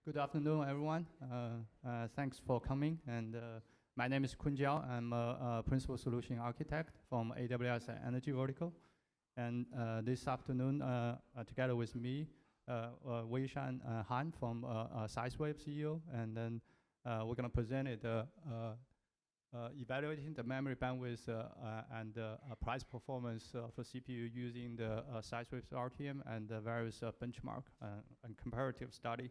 Good afternoon, everyone. Thanks for coming. And my name is Kun Jiao. I'm a principal solution architect from AWS Energy Vertical. And this afternoon, together with me, Weishan Han from SeisWave CEO, and then we're going to present it, evaluating the memory bandwidth and price performance for CPU using the SeisWave RTM and the various benchmark and comparative study.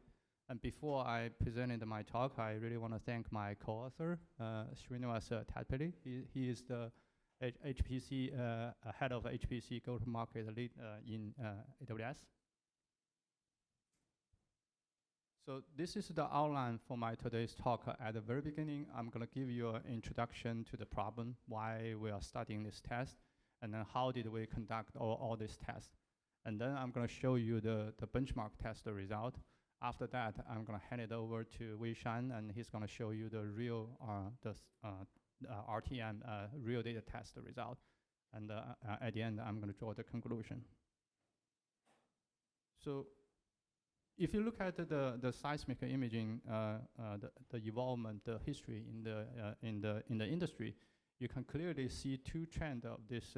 And before I presented my talk, I really want to thank my co-author, Srinivas Tatpally. He is the HPC head of HPC go-to-market lead in AWS. So this is the outline for my today's talk. At the very beginning, I'm going to give you an introduction to the problem, why we are studying this test, and then how did we conduct all these tests. And then I'm going to show you the benchmark test result. After that, I'm going to hand it over to Weishan, and he's going to show you the real RTM real data test result. And at the end, I'm going to draw the conclusion. So if you look at the seismic imaging, the evolvement, the history in the industry, you can clearly see two trends of this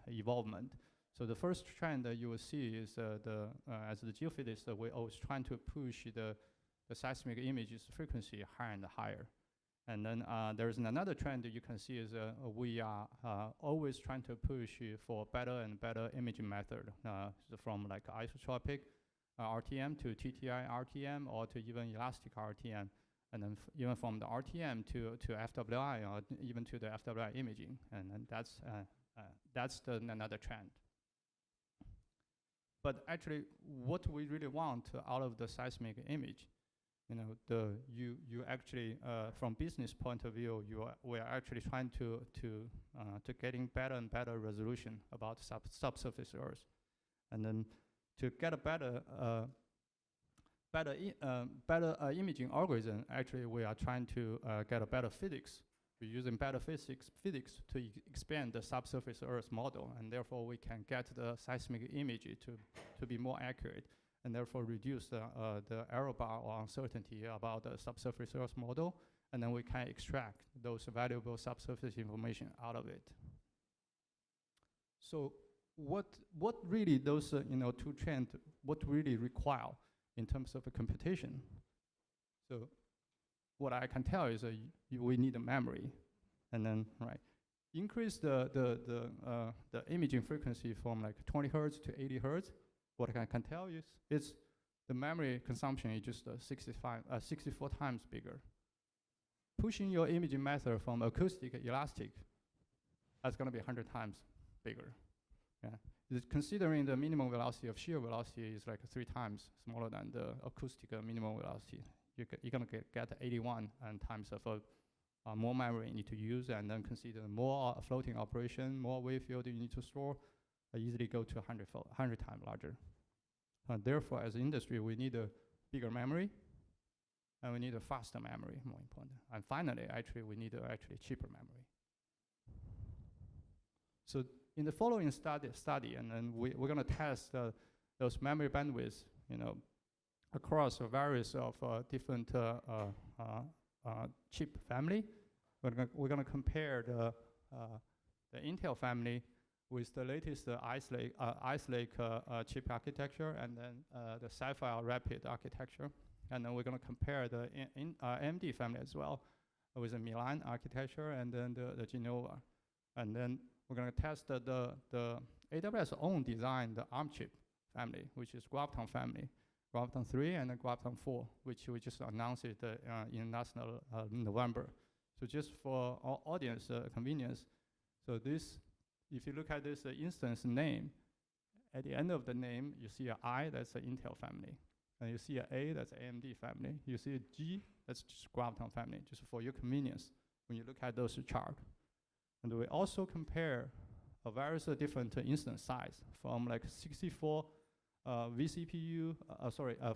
evolvement. So the first trend that you will see is as the geophysicist, we're always trying to push the seismic images frequency higher and higher. And then there's another trend that you can see is we are always trying to push for better and better imaging method, so from like isotropic RTM to TTI RTM or to even elastic RTM, and then even from the RTM to FWI or even to the FWI imaging, and then that's another trend. But actually, what we really want out of the seismic image, you actually from business point of view, we are actually trying to getting better and better resolution about subsurface Earth, and then to get a better imaging algorithm. Actually, we are trying to get a better physics. We're using better physics to expand the subsurface Earth model, and therefore we can get the seismic image to be more accurate, and therefore reduce the error bar or uncertainty about the subsurface Earth model, and then we can extract those valuable subsurface information out of it. So what really those two trends, what really require in terms of a computation? So what I can tell is we need a memory, and then increase the imaging frequency from like 20 hertz to 80 hertz. What I can tell you is the memory consumption is just 64 times bigger. Pushing your imaging method from acoustic to elastic, that's going to be 100 times bigger. Yeah. Considering the minimum velocity of shear velocity is like 3 times smaller than the acoustic minimum velocity. You're going to get 81 times of more memory you need to use, and then consider more floating operation, more wave field you need to store, easily go to 100 times larger. Therefore, as an industry, we need a bigger memory, and we need a faster memory, more important. And finally, actually, we need actually cheaper memory. So in the following study, and then we're going to test those memory bandwidths, across various of different chip family. We're going to compare the Intel family with the latest Ice Lake chip architecture, and then the Sapphire Rapid architecture. And then we're going to compare the AMD family as well with the Milan architecture and then the Genova. And then we're going to test the AWS own design, the ARM chip family, which is Graviton family. Graviton 3 and then Graviton 4, which we just announced it in November. So just for our audience convenience, so this, if you look at this instance name, at the end of the name, you see an I, that's the Intel family. And you see an A, that's AMD family. You see a G, that's just Graviton family, just for your convenience when you look at those charts. And we also compare various different instance size from like 64 vCPU,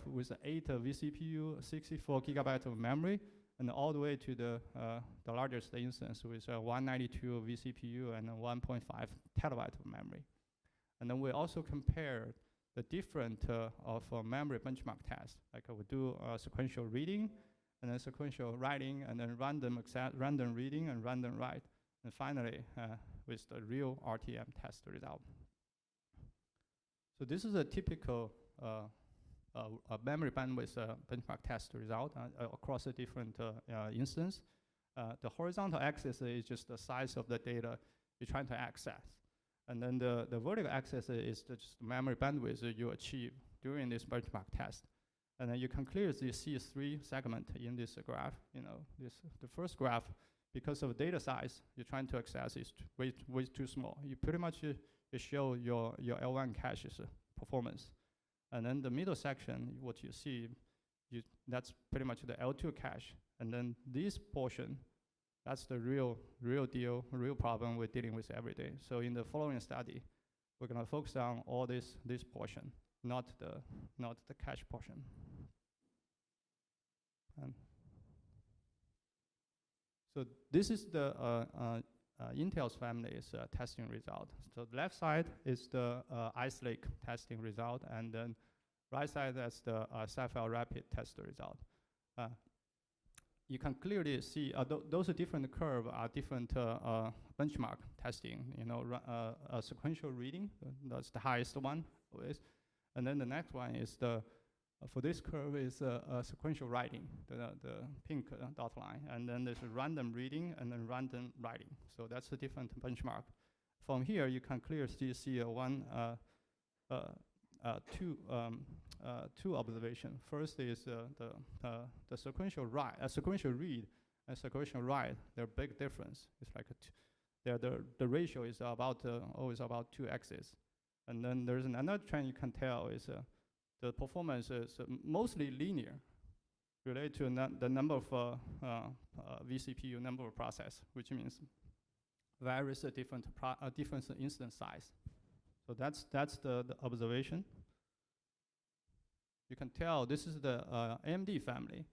with 8 vCPU, 64 gigabytes of memory, and all the way to the largest instance with 192 vCPU and 1.5 terabyte of memory. And then we also compare the different of memory benchmark tests. Like we do sequential reading, and then sequential writing, and then random reading and random write, and finally with the real RTM test result. So this is a typical memory bandwidth benchmark test result across the different instances. The horizontal axis is just the size of the data you're trying to access. And then the vertical axis is just the memory bandwidth that you achieve during this benchmark test. And then you can clearly see 3 segments in this graph. The first graph, because of data size you're trying to access is way too small. You pretty much show your L1 cache's performance. And then the middle section, what you see, that's pretty much the L2 cache. And then this portion, that's the real problem we're dealing with every day. So in the following study, we're gonna focus on all this portion, not the cache portion. So this is the Intel's family's testing result. So the left side is the Ice Lake testing result, and then right side that's the SeisWave Rapid test result. You can clearly see those different curves are different benchmark testing. Sequential reading, that's the highest one always, and then the next one is for this curve is sequential writing, the pink dot line, and then there's random reading and then random writing. So that's a different benchmark. From here, you can clearly see two observations. First is the sequential read and sequential write. They're a big difference. It's like the ratio is always about 2x's. And then there's another trend you can tell is the performance is mostly linear, related to the number of vCPU, number of process, which means varies a different instance size. So that's the observation. You can tell this is the AMD family.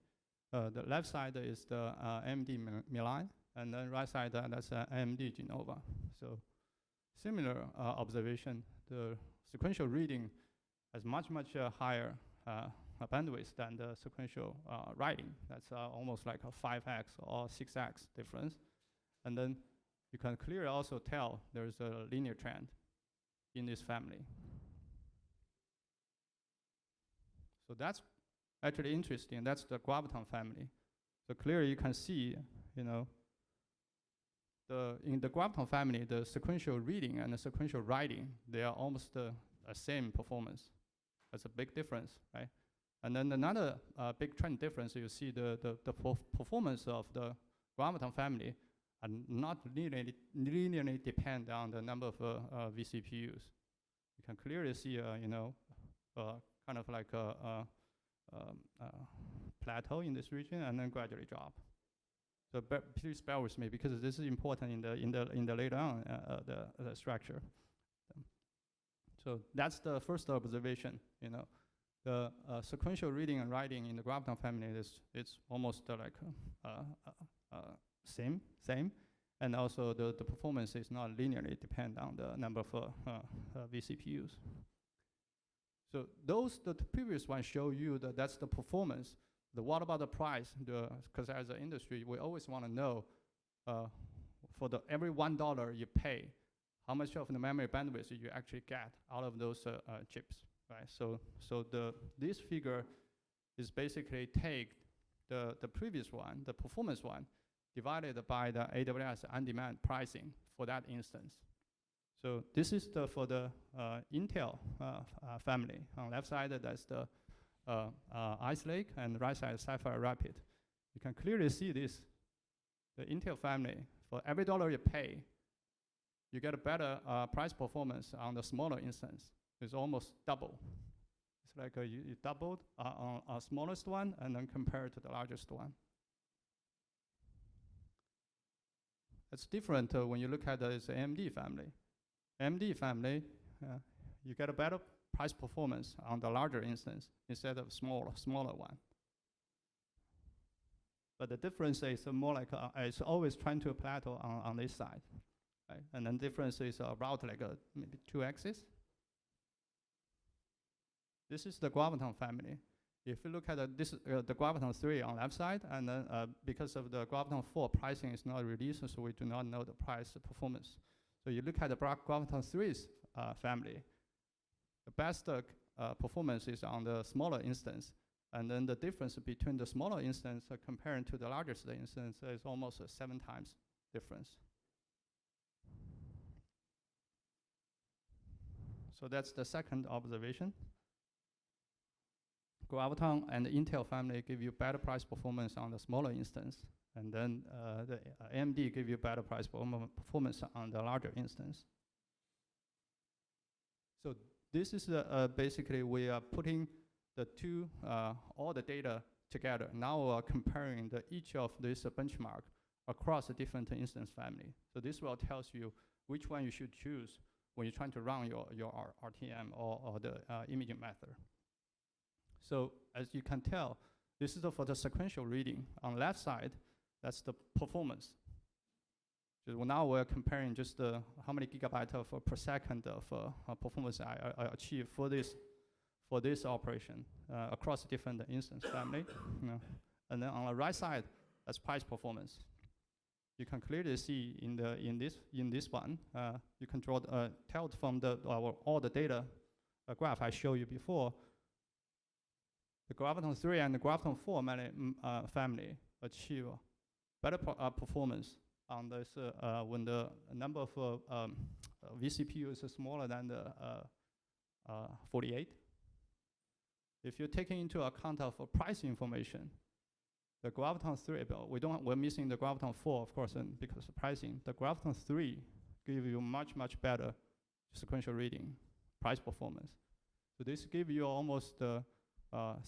The left side is the AMD Milan, and then right side that's AMD Genova. So similar observation. The sequential reading has much higher bandwidth than the sequential writing. That's almost like a 5x or 6x difference. And then you can clearly also tell there's a linear trend in this family. So that's actually interesting. That's the Graviton family. So clearly you can see, in the Graviton family, the sequential reading and the sequential writing, they are almost the same performance. That's a big difference, right? And then another big trend difference, you see the performance of the Graviton family are not linearly depend on the number of vCPUs. You can clearly see, kind of like a plateau in this region and then gradually drop. So please bear with me because this is important in the later on the structure. So that's the first observation. The sequential reading and writing in the Graviton family it's almost like same, and also the performance is not linearly depend on the number of vCPUs. So the previous one show you that's the performance. What about the price? Because as an industry, we always want to know for every $1 you pay, how much of the memory bandwidth you actually get out of those chips, right? So this figure is basically take the previous one, the performance one, divided by the AWS on-demand pricing for that instance. So this is for the Intel family. On the left side, that's the Ice Lake, and the right side is SeisWave Rapid. You can clearly see this. The Intel family, for every $1 you pay, you get a better price performance on the smaller instance. It's almost double. It's like you doubled on our smallest one and then compared to the largest one. It's different when you look at the AMD family. AMD family, you get a better price performance on the larger instance instead of smaller one. But the difference is more like it's always trying to plateau on this side, right? And then difference is about like maybe 2x's. This is the graviton family. If you look at the graviton 3 on left side, and then because of the graviton 4 pricing is not released, so we do not know the price performance. So you look at the graviton 3's family, the best performance is on the smaller instance, and then the difference between the smaller instance compared to the largest instance is almost 7 times difference. So that's the second observation. Graviton and the Intel family give you better price performance on the smaller instance, and then the AMD give you better price performance on the larger instance. So this is basically we are putting the two all the data together. Now we are comparing each of these benchmark across a different instance family. So this will tells you which one you should choose when you're trying to run your RTM or the imaging method. So as you can tell, this is for the sequential reading. On the left side, that's the performance. So now we're comparing just how many gigabytes per second of performance I achieve for this operation across different instance family. And then on the right side, that's price performance. You can clearly see in this one, you can tell from all the data graph I showed you before. The graviton 3 and the graviton 4 family achieve better performance on this when the number of vCPUs is smaller than the 48. If you're taking into account of price information, the graviton 3, we're missing the graviton 4, of course, and because of pricing. The graviton 3 give you much better sequential reading price performance. So this give you almost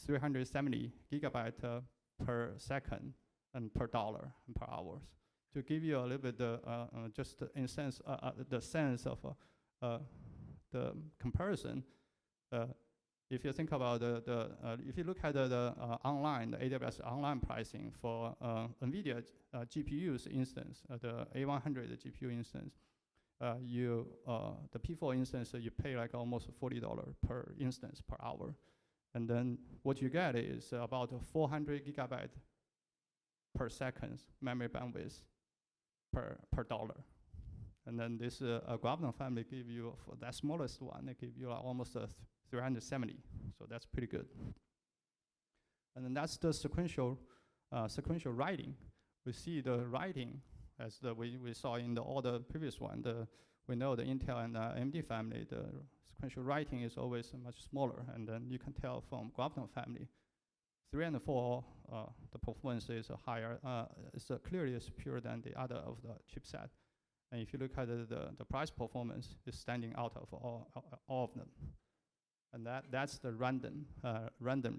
370 gigabyte per second and per dollar and per hours, to give you a little bit just in sense the sense of the comparison. If you think about if you look at the online, the AWS online pricing for NVIDIA GPUs instance, the A100 GPU instance, the P4 instance, you pay like almost $40 per instance per hour. And then what you get is about 400 gigabyte per second memory bandwidth per dollar. And then this graviton family give you, for that smallest one, they give you almost 370. So that's pretty good. And then that's the sequential writing. We see the writing as we saw in all the previous one. We know the Intel and AMD family, the sequential writing is always much smaller, and then you can tell from graviton family, 3 and 4, the performance is higher. It's clearly superior than the other of the chipset. And if you look at the price performance, it's standing out of all of them. And that's the random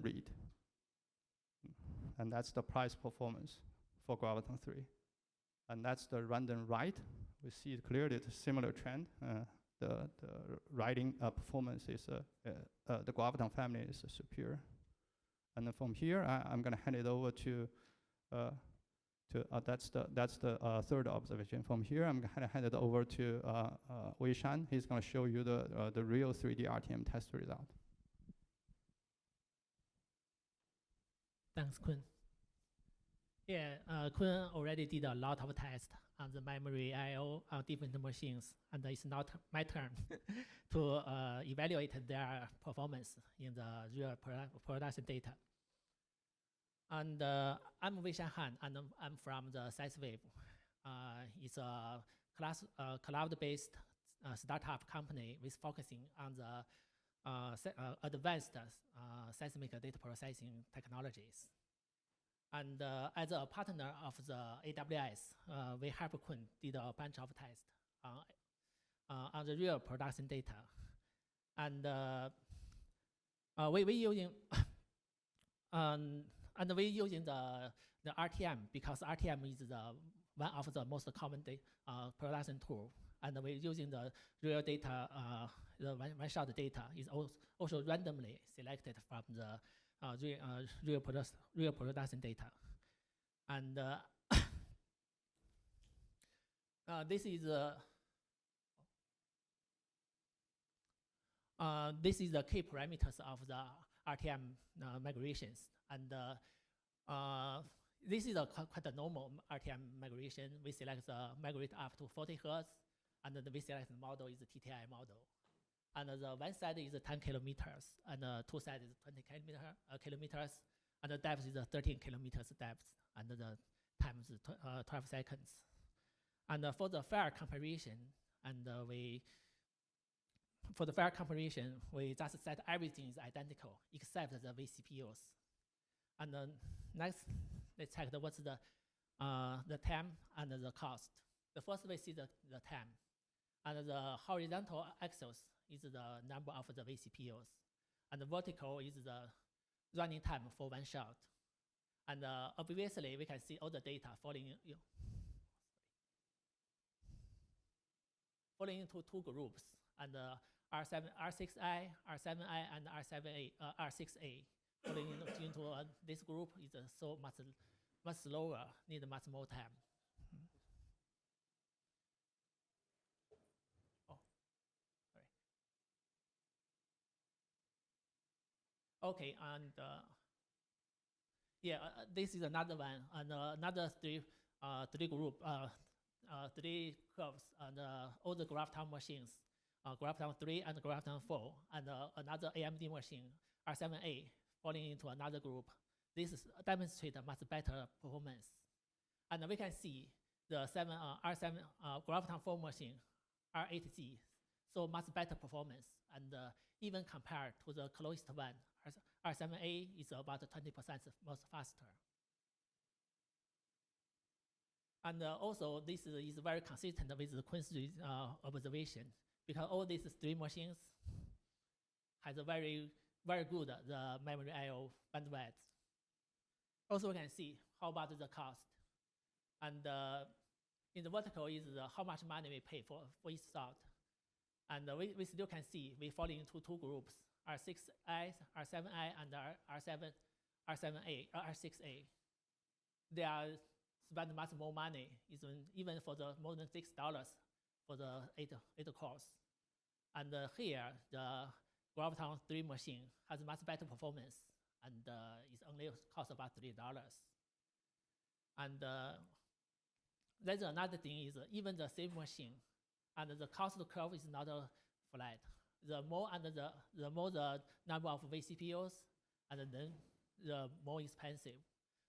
read. And that's the price performance for graviton 3. And that's the random write. We see clearly the similar trend. The writing performance is, the graviton family is superior. And then from here, I'm going to hand it over to that's the third observation. From here, I'm going to hand it over to Wei Shan. He's going to show you the real 3D RTM test result. Thanks, Kun. Yeah, Kun already did a lot of tests on the memory I/O on different machines, and it's not my turn to evaluate their performance in the real production data. And I'm Wei Shan Han, and I'm from the SeisWave. It's a cloud-based startup company with focusing on the advanced seismic data processing technologies. And as a partner of the AWS, we help Kun did a bunch of tests on the real production data. And we using and we using the RTM, because RTM is one of the most common production tool. And we're using the real data, the one-shot data is also randomly selected from the real production data. And this is This is the key parameters of the RTM migrations. And this is quite a normal RTM migration. We select the migrate up to 40 Hertz, and then we select the model is the TTI model. And the one side is 10 kilometers, and the two sides is 20 kilometers, and the depth is 13 kilometers depth, and the time is 12 seconds. And for the fire comparison, we just set everything is identical except the vCPUs. And next, let's check what's the time and the cost. The first we see the time, and the horizontal axis is the number of the vCPUs, and the vertical is the running time for one shot. And obviously, we can see all the data falling into two groups, and R6i, R7i, and R6a. Falling into this group is so much slower, need much more time. Okay, and this is another one, and another three curves, and all the Graviton machines, Graviton 3 and Graviton 4, and another AMD machine, R7A, falling into another group. This demonstrates a much better performance. And we can see the R7 Graviton 4 machine, R8Z, so much better performance. And even compared to the closest one, R7A is about 20% most faster. And also, this is very consistent with the Queen's observation, because all these three machines has a very good the memory I/O bandwidth. Also, we can see how about the cost. And in the vertical is how much money we pay for each slot. And we still can see we fall into two groups, R6i, R7i, and R6a. They are spend much more money, even for the more than $6 for the 8 cores. And here, the Graviton 3 machine has much better performance, and it only costs about $3. And there's another thing is even the same machine, and the cost curve is not flat. The more the number of vCPUs, and then the more expensive.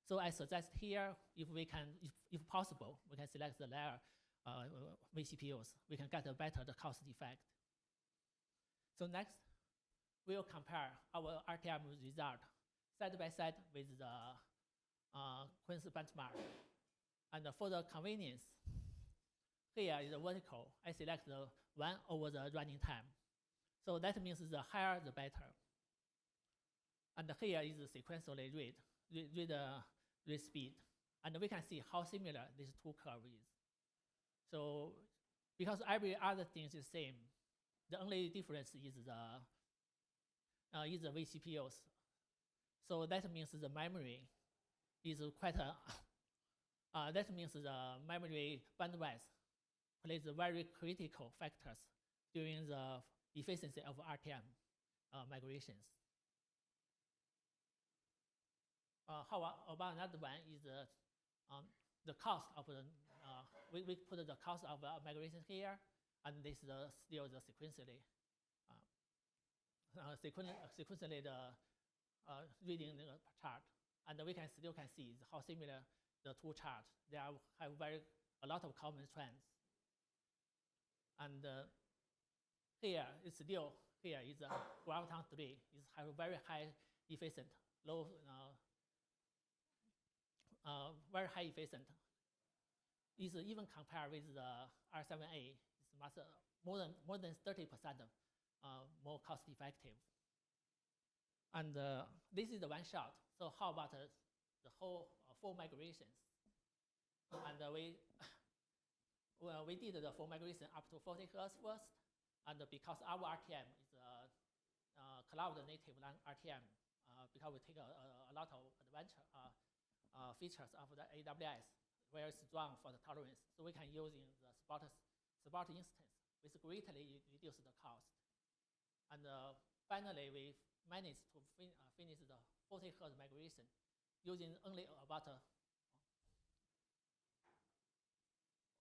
So I suggest here, if possible, we can select the layer vCPUs. We can get a better cost effect. So next, we'll compare our RTM result side by side with the Queen's benchmark. And for the convenience, here is the vertical. I select the 1 over the running time. So that means the higher the better. And here is the sequentially read speed. And we can see how similar these two curves is. So because every other thing is the same, the only difference is the vCPUs. So that means the memory is quite that means the memory bandwidth plays very critical factors during the efficiency of RTM migrations. How about another one is the cost of the, we put the cost of migration here, and this is still the sequentially the reading the chart. And we still can see how similar the two charts. They have a lot of common trends. And here is Graviton 3 have very high efficient, very high efficient. Is even compared with the R7A, it's much more than 30% more cost effective. And this is the one shot. So how about the whole 4 migrations? And we did the 4 migration up to 40 Hertz first, and because our RTM is cloud native RTM, because we take a lot of advantage features of the AWS, very strong for the tolerance, so we can use in the support instance, which greatly reduce the cost. And finally, we managed to finish the 40 Hz migration using only about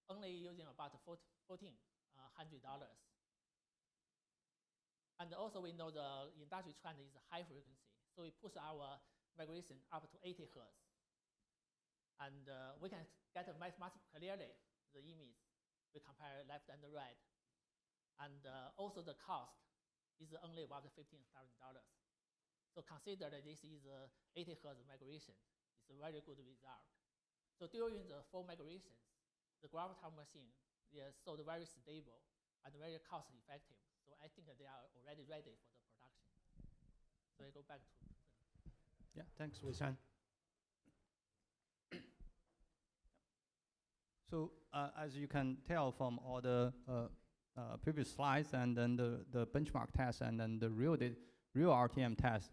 $1,400. And also we know the industry trend is high frequency, so we push our migration up to 80 Hz. And we can get much clearly the image. We compare left and right. And also the cost is only about $15,000. So consider that this is 80 Hz migration. It's a very good result. So during the full migrations, the GraphTalk machine is sold very stable and very cost effective. So I think they are already ready for the production. So I go back to. Yeah, thanks, Wei-San. So as you can tell from all the previous slides and then the benchmark test and then the real RTM test,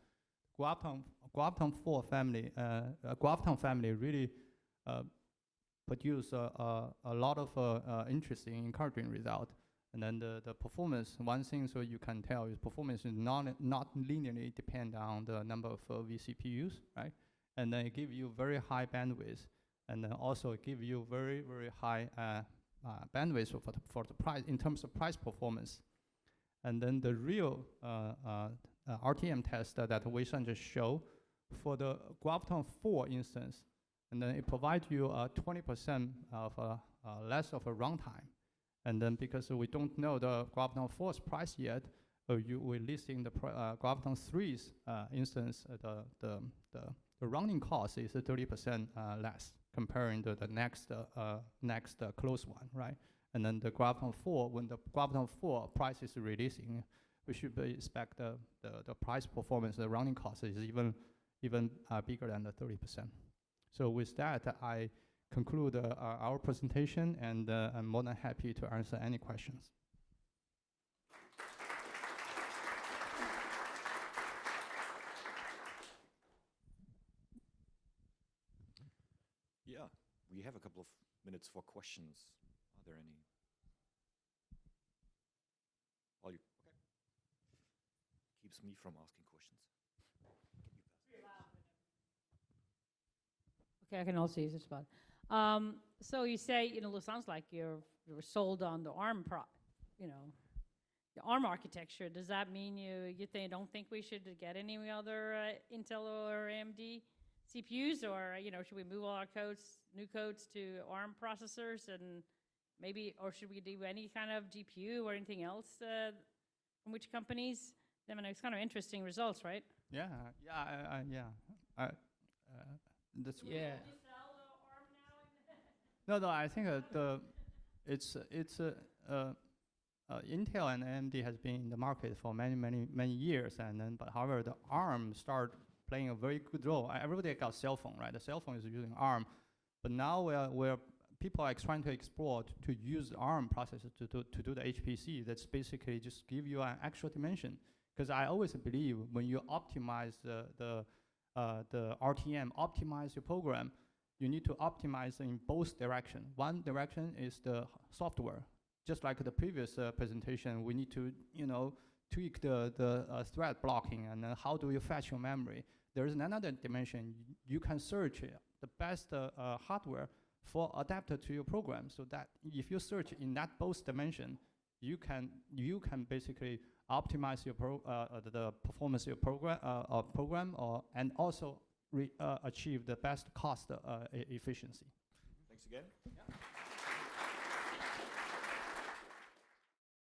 GraphTalk 4 family, GraphTalk family really produce a lot of interesting, encouraging result. And then the performance, one thing so you can tell is performance is not linearly depend on the number of vCPUs, right? And then it give you very high bandwidth, and then also give you very, very high bandwidth for the price, in terms of price performance. And then the real RTM test that Wei-San just showed, for the GraphTalk 4 instance, and then it provides you 20% of less of a runtime. And then because we don't know the GraphTalk 4's price yet, we're listing the GraphTalk 3's instance, the running cost is 30% less comparing to the next close one, right? And then the GraphTalk 4, when the GraphTalk 4 price is releasing, we should expect the price performance, the running cost is even bigger than the 30%. So with that, I conclude our presentation, and I'm more than happy to answer any questions. Yeah, we have a couple of minutes for questions. Are there any? All you, okay. Keeps me from asking questions. Okay, I can also use this spot. So you say, it sounds like you were sold on the ARM the ARM architecture. Does that mean you don't think we should get any other Intel or AMD CPUs, or should we move all our new codes to ARM processors, and maybe, or should we do any kind of GPU or anything else from which companies? I mean, it's kind of interesting results, right? Yeah. That's Yeah. No, I think Intel and AMD has been in the market for many years, and then however the ARM start playing a very good role. Everybody got cell phone, right? The cell phone is using ARM, but now where people are trying to explore to use ARM processor to do the HPC. That's basically just give you an extra dimension. Because I always believe when you optimize the RTM, optimize your program, you need to optimize in both directions. One direction is the software. Just like the previous presentation, we need to tweak the thread blocking, and how do you fetch your memory. There is another dimension. You can search the best hardware for adapter to your program, so that if you search in that both dimension, you can basically optimize your the performance of your program, and also achieve the best cost efficiency. Thanks again. Yeah.